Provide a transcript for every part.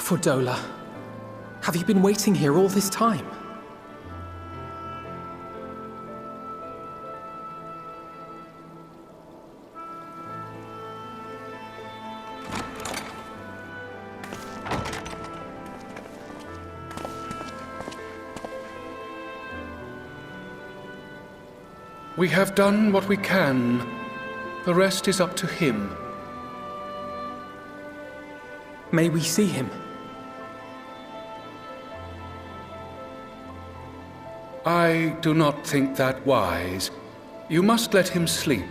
Fordola, have you been waiting here all this time? We have done what we can. The rest is up to him. May we see him? I do not think that wise. You must let him sleep.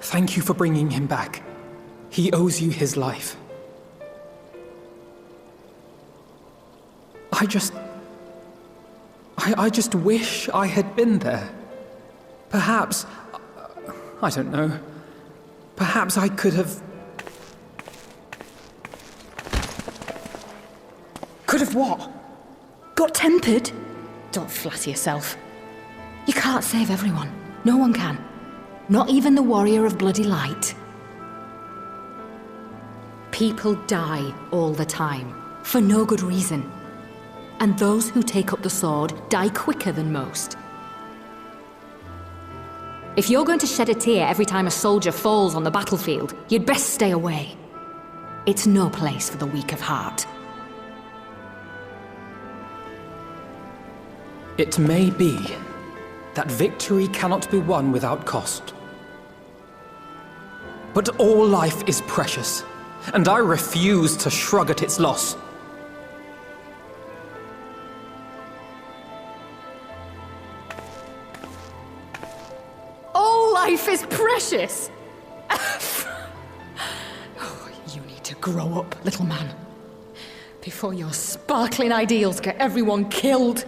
Thank you for bringing him back. He owes you his life. I just wish I had been there. Perhaps, I don't know, perhaps I could have... Could have what? Got tempered? Don't flatter yourself. You can't save everyone. No one can. Not even the warrior of bloody light. People die all the time, for no good reason. And those who take up the sword die quicker than most. If you're going to shed a tear every time a soldier falls on the battlefield, you'd best stay away. It's no place for the weak of heart. It may be that victory cannot be won without cost. But all life is precious, and I refuse to shrug at its loss. All life is precious! Oh, you need to grow up, little man. Before your sparkling ideals get everyone killed.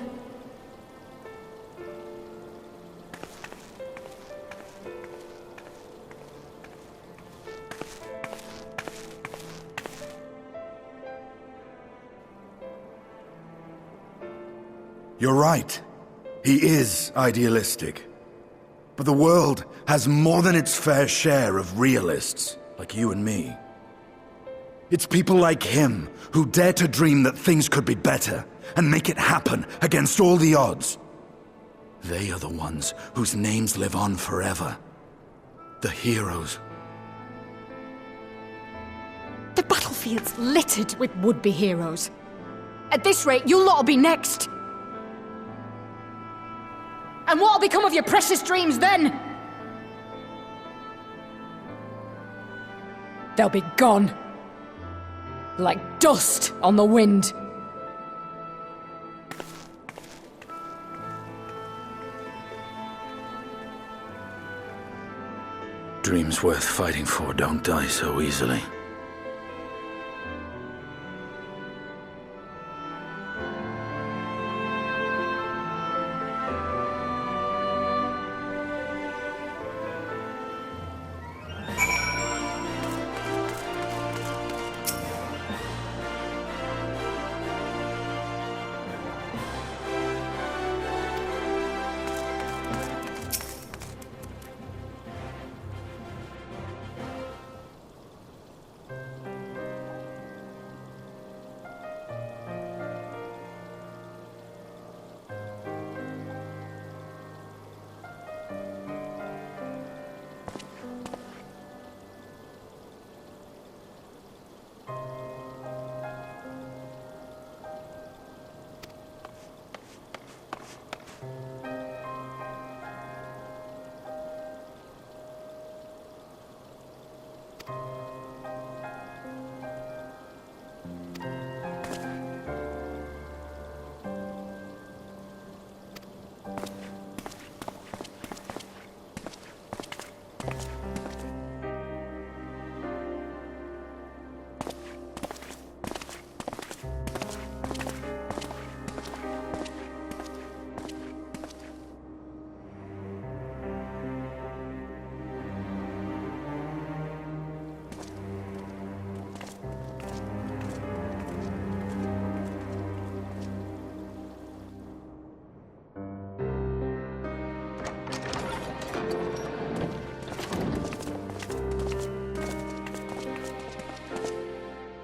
You're right. He is idealistic. But the world has more than its fair share of realists, like you and me. It's people like him who dare to dream that things could be better and make it happen against all the odds. They are the ones whose names live on forever. The heroes. The battlefield's littered with would-be heroes. At this rate, you lot'll be next. And what'll become of your precious dreams then? They'll be gone. Like dust on the wind. Dreams worth fighting for don't die so easily.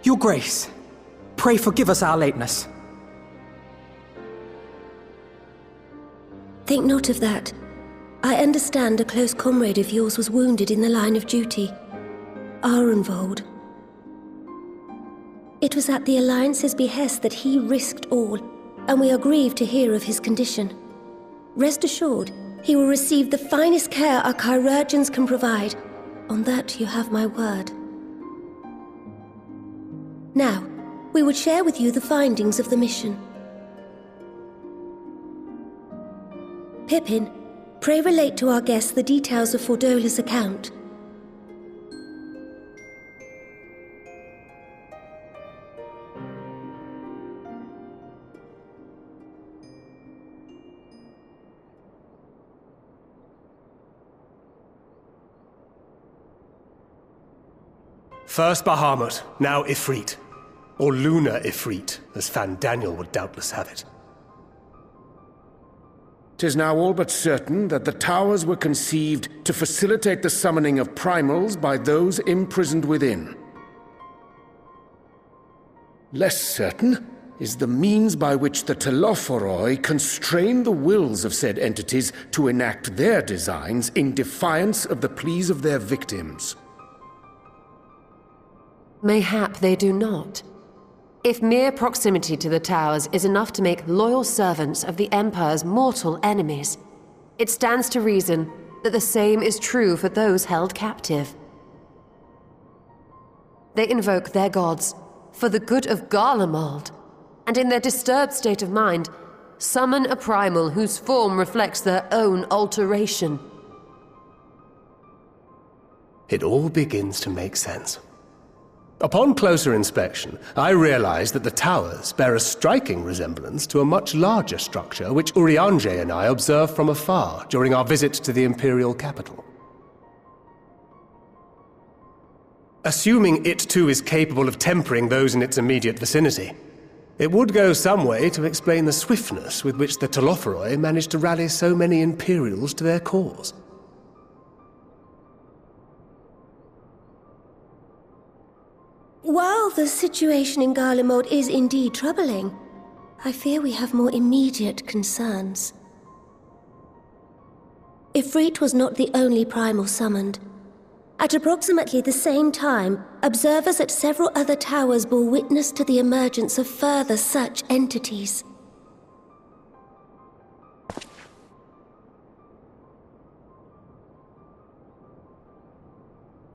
Your Grace, pray forgive us our lateness. Think not of that. I understand a close comrade of yours was wounded in the line of duty. Arenvold. It was at the Alliance's behest that he risked all, and we are grieved to hear of his condition. Rest assured, he will receive the finest care our chirurgeons can provide. On that you have my word. Now, we would share with you the findings of the mission. Pippin, pray relate to our guests the details of Fordola's account. First Bahamut, now Ifrit. Or Lunar Ifrit, as Fan Daniel would doubtless have it. 'Tis now all but certain that the towers were conceived to facilitate the summoning of primals by those imprisoned within. Less certain is the means by which the Telophoroi constrain the wills of said entities to enact their designs in defiance of the pleas of their victims. Mayhap they do not. If mere proximity to the towers is enough to make loyal servants of the Empire's mortal enemies, it stands to reason that the same is true for those held captive. They invoke their gods for the good of Garlemald, and in their disturbed state of mind, summon a primal whose form reflects their own alteration. It all begins to make sense. Upon closer inspection, I realized that the towers bear a striking resemblance to a much larger structure which Urianger and I observed from afar during our visit to the Imperial capital. Assuming it too is capable of tempering those in its immediate vicinity, it would go some way to explain the swiftness with which the Telophoroi managed to rally so many Imperials to their cause. While the situation in Garlemald is indeed troubling, I fear we have more immediate concerns. Ifrit was not the only primal summoned. At approximately the same time, observers at several other towers bore witness to the emergence of further such entities.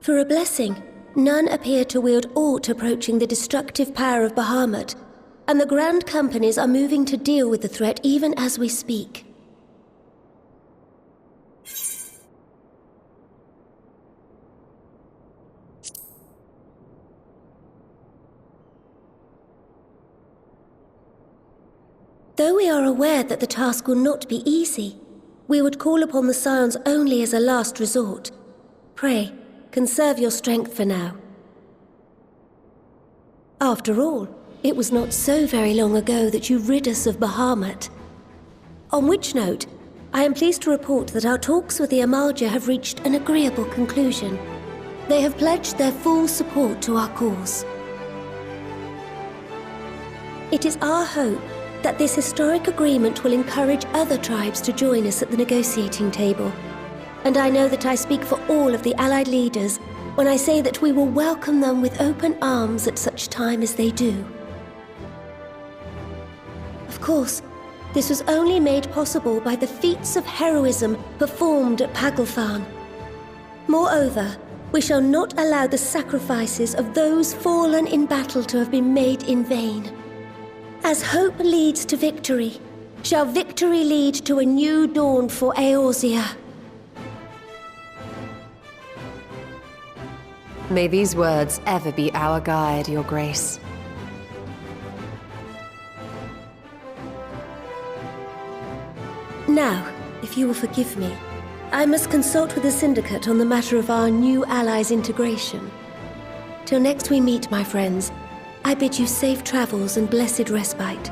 For a blessing, none appear to wield aught approaching the destructive power of Bahamut, and the Grand Companies are moving to deal with the threat even as we speak. Though we are aware that the task will not be easy, we would call upon the Scions only as a last resort. Pray, conserve your strength for now. After all, it was not so very long ago that you rid us of Bahamut. On which note, I am pleased to report that our talks with the Amalja have reached an agreeable conclusion. They have pledged their full support to our cause. It is our hope that this historic agreement will encourage other tribes to join us at the negotiating table. And I know that I speak for all of the Allied leaders when I say that we will welcome them with open arms at such time as they do. Of course, this was only made possible by the feats of heroism performed at Paglfan. Moreover, we shall not allow the sacrifices of those fallen in battle to have been made in vain. As hope leads to victory, shall victory lead to a new dawn for Eorzea. May these words ever be our guide, Your Grace. Now, if you will forgive me, I must consult with the Syndicate on the matter of our new allies' integration. Till next we meet, my friends, I bid you safe travels and blessed respite.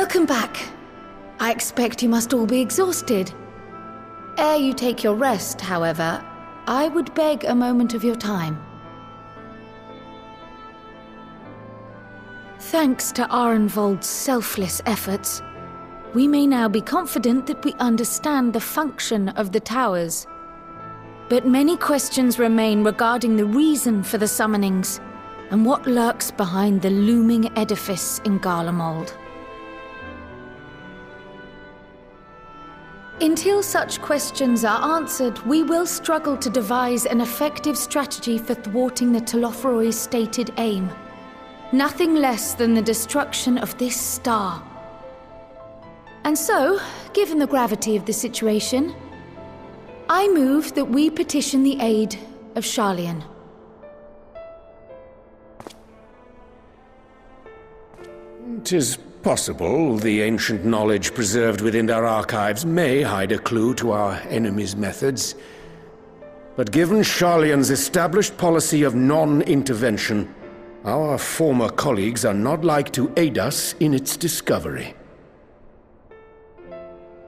Welcome back. I expect you must all be exhausted. Ere you take your rest, however, I would beg a moment of your time. Thanks to Arenvold's selfless efforts, we may now be confident that we understand the function of the towers. But many questions remain regarding the reason for the summonings and what lurks behind the looming edifice in Garlemald. Until such questions are answered, we will struggle to devise an effective strategy for thwarting the Telophoroi's stated aim. Nothing less than the destruction of this star. And so, given the gravity of the situation, I move that we petition the aid of Sharlayan. 'Tis possible the ancient knowledge preserved within their archives may hide a clue to our enemy's methods. But given Sharlayan's established policy of non-intervention, our former colleagues are not like to aid us in its discovery.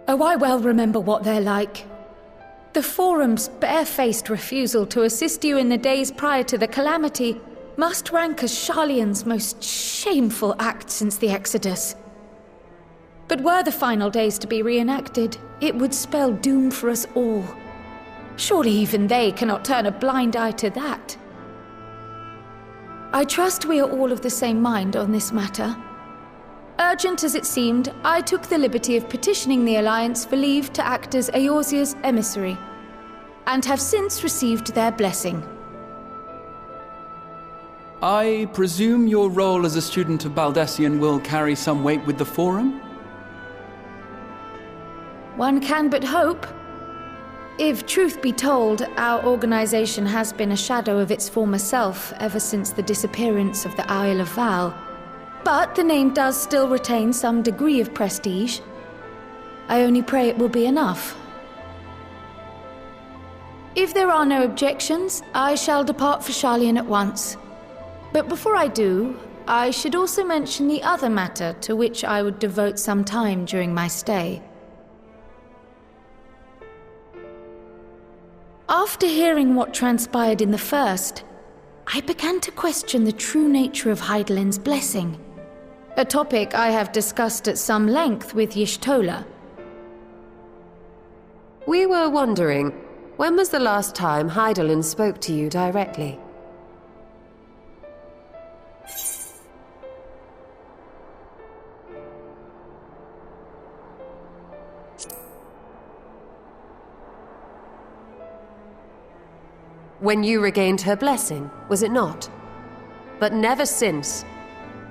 Oh, I well remember what they're like. The Forum's barefaced refusal to assist you in the days prior to the calamity must rank as Sharlayan's most shameful act since the Exodus. But were the final days to be reenacted, it would spell doom for us all. Surely even they cannot turn a blind eye to that. I trust we are all of the same mind on this matter. Urgent as it seemed, I took the liberty of petitioning the Alliance for leave to act as Eorzea's emissary, and have since received their blessing. I presume your role as a student of Baldessian will carry some weight with the Forum? One can but hope. If truth be told, our organization has been a shadow of its former self ever since the disappearance of the Isle of Val. But the name does still retain some degree of prestige. I only pray it will be enough. If there are no objections, I shall depart for Sharlayan at once. But before I do, I should also mention the other matter to which I would devote some time during my stay. After hearing what transpired in the first, I began to question the true nature of Hydaelyn's blessing, a topic I have discussed at some length with Y'shtola. We were wondering, when was the last time Hydaelyn spoke to you directly? When you regained her blessing, was it not? But never since.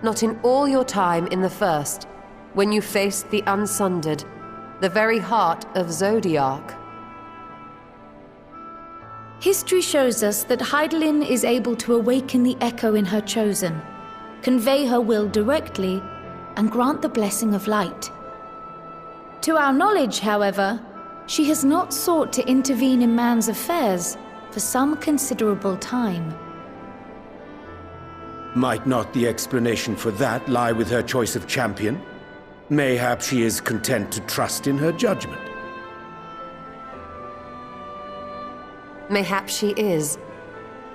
Not in all your time in the first, when you faced the Unsundered, the very heart of Zodiark. History shows us that Hydaelyn is able to awaken the echo in her chosen, convey her will directly, and grant the blessing of light. To our knowledge, however, she has not sought to intervene in man's affairs for some considerable time. Might not the explanation for that lie with her choice of champion? Mayhap she is content to trust in her judgment. Mayhap she is.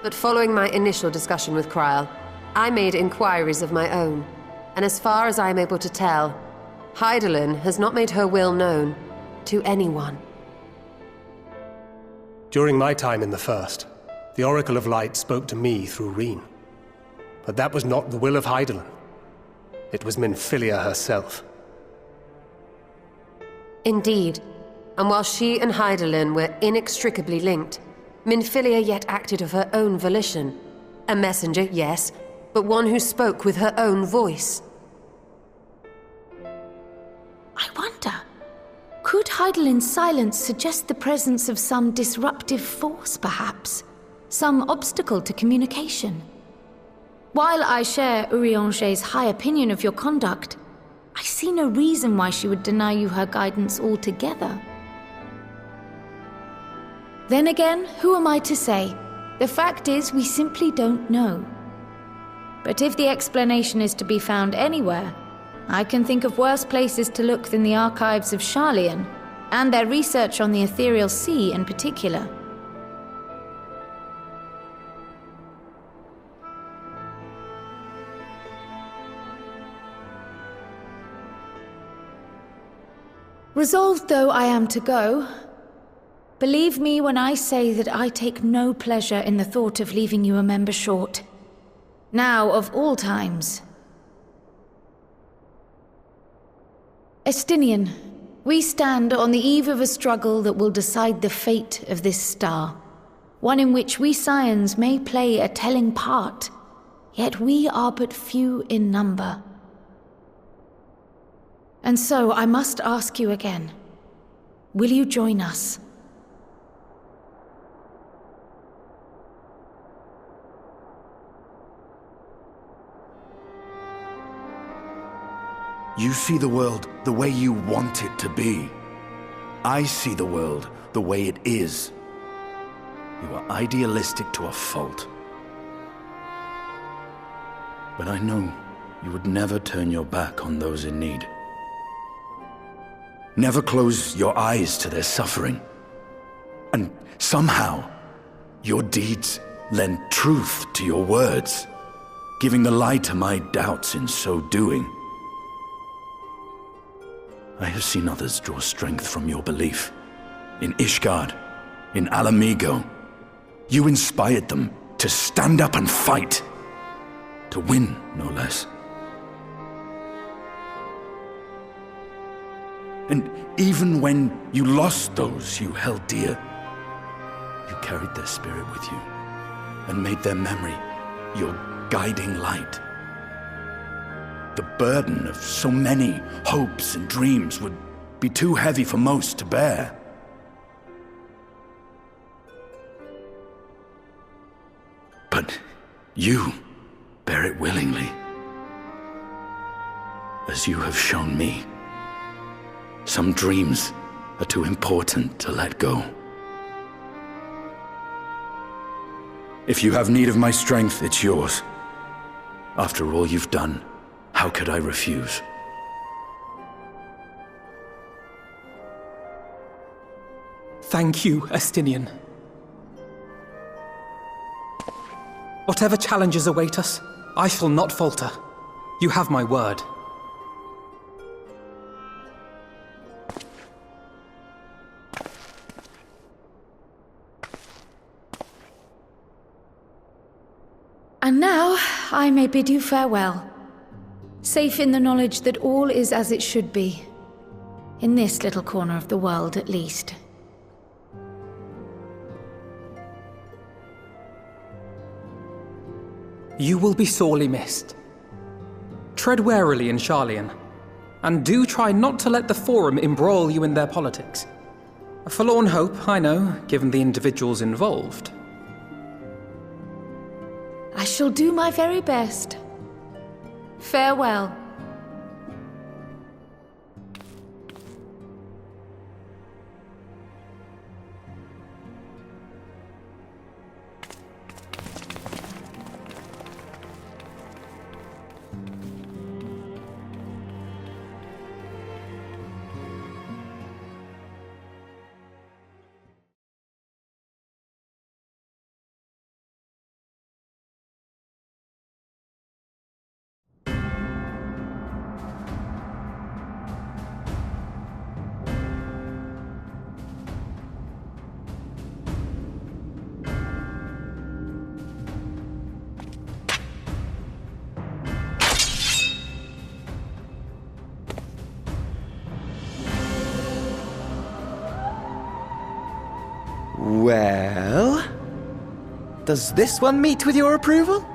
But following my initial discussion with Kryl, I made inquiries of my own. And as far as I am able to tell, Hydaelyn has not made her will known to anyone. During my time in the First, the Oracle of Light spoke to me through Reen. But that was not the will of Hydaelyn. It was Minfilia herself. Indeed. And while she and Hydaelyn were inextricably linked, Minfilia yet acted of her own volition. A messenger, yes, but one who spoke with her own voice. I wonder, could Hydaelyn's silence suggest the presence of some disruptive force, perhaps? Some obstacle to communication? While I share Urianger's high opinion of your conduct, I see no reason why she would deny you her guidance altogether. Then again, who am I to say? The fact is, we simply don't know. But if the explanation is to be found anywhere, I can think of worse places to look than the archives of Sharlayan, and their research on the Ethereal Sea in particular. Resolved though I am to go, believe me when I say that I take no pleasure in the thought of leaving you a member short. Now, of all times. Estinian, we stand on the eve of a struggle that will decide the fate of this star. One in which we Scions may play a telling part, yet we are but few in number. And so I must ask you again, will you join us? You see the world the way you want it to be. I see the world the way it is. You are idealistic to a fault. But I know you would never turn your back on those in need. Never close your eyes to their suffering. And somehow, your deeds lend truth to your words, giving the lie to my doubts in so doing. I have seen others draw strength from your belief. In Ishgard, in Alamigo, you inspired them to stand up and fight. To win, no less. And even when you lost those you held dear, you carried their spirit with you and made their memory your guiding light. The burden of so many hopes and dreams would be too heavy for most to bear. But you bear it willingly, as you have shown me. Some dreams are too important to let go. If you have need of my strength, it's yours. After all you've done, how could I refuse? Thank you, Estinian. Whatever challenges await us, I shall not falter. You have my word. And now, I may bid you farewell. Safe in the knowledge that all is as it should be. In this little corner of the world, at least. You will be sorely missed. Tread warily in Sharlayan, and do try not to let the Forum embroil you in their politics. A forlorn hope, I know, given the individuals involved. I shall do my very best. Farewell. Well, does this one meet with your approval?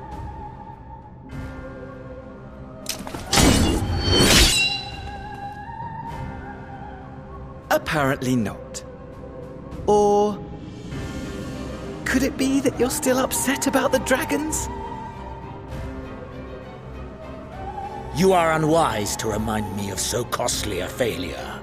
Apparently not. Or could it be that you're still upset about the dragons? You are unwise to remind me of so costly a failure.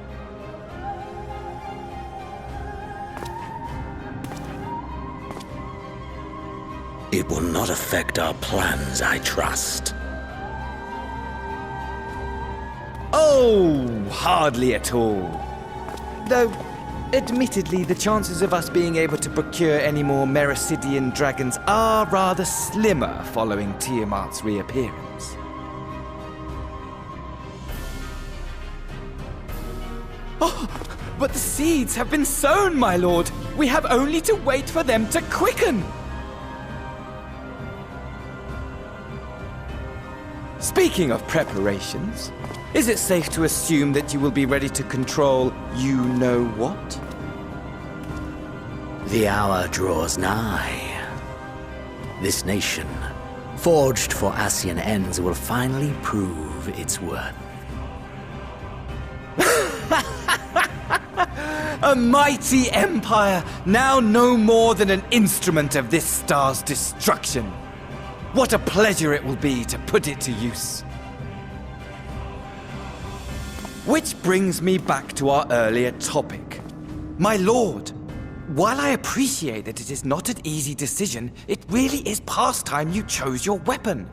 It will not affect our plans, I trust. Oh, hardly at all. Though, admittedly, the chances of us being able to procure any more Mericidian dragons are rather slimmer following Tiamat's reappearance. Oh, but the seeds have been sown, my lord! We have only to wait for them to quicken! Speaking of preparations, is it safe to assume that you will be ready to control you-know-what? The hour draws nigh. This nation, forged for Ascian ends, will finally prove its worth. A mighty empire, now no more than an instrument of this star's destruction. What a pleasure it will be to put it to use. Which brings me back to our earlier topic. My lord, while I appreciate that it is not an easy decision, it really is past time you chose your weapon.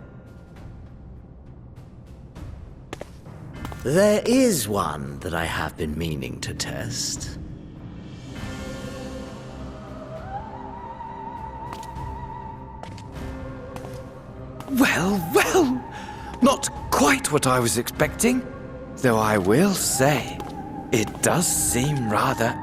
There is one that I have been meaning to test. Well, well, not quite what I was expecting. Though I will say, it does seem rather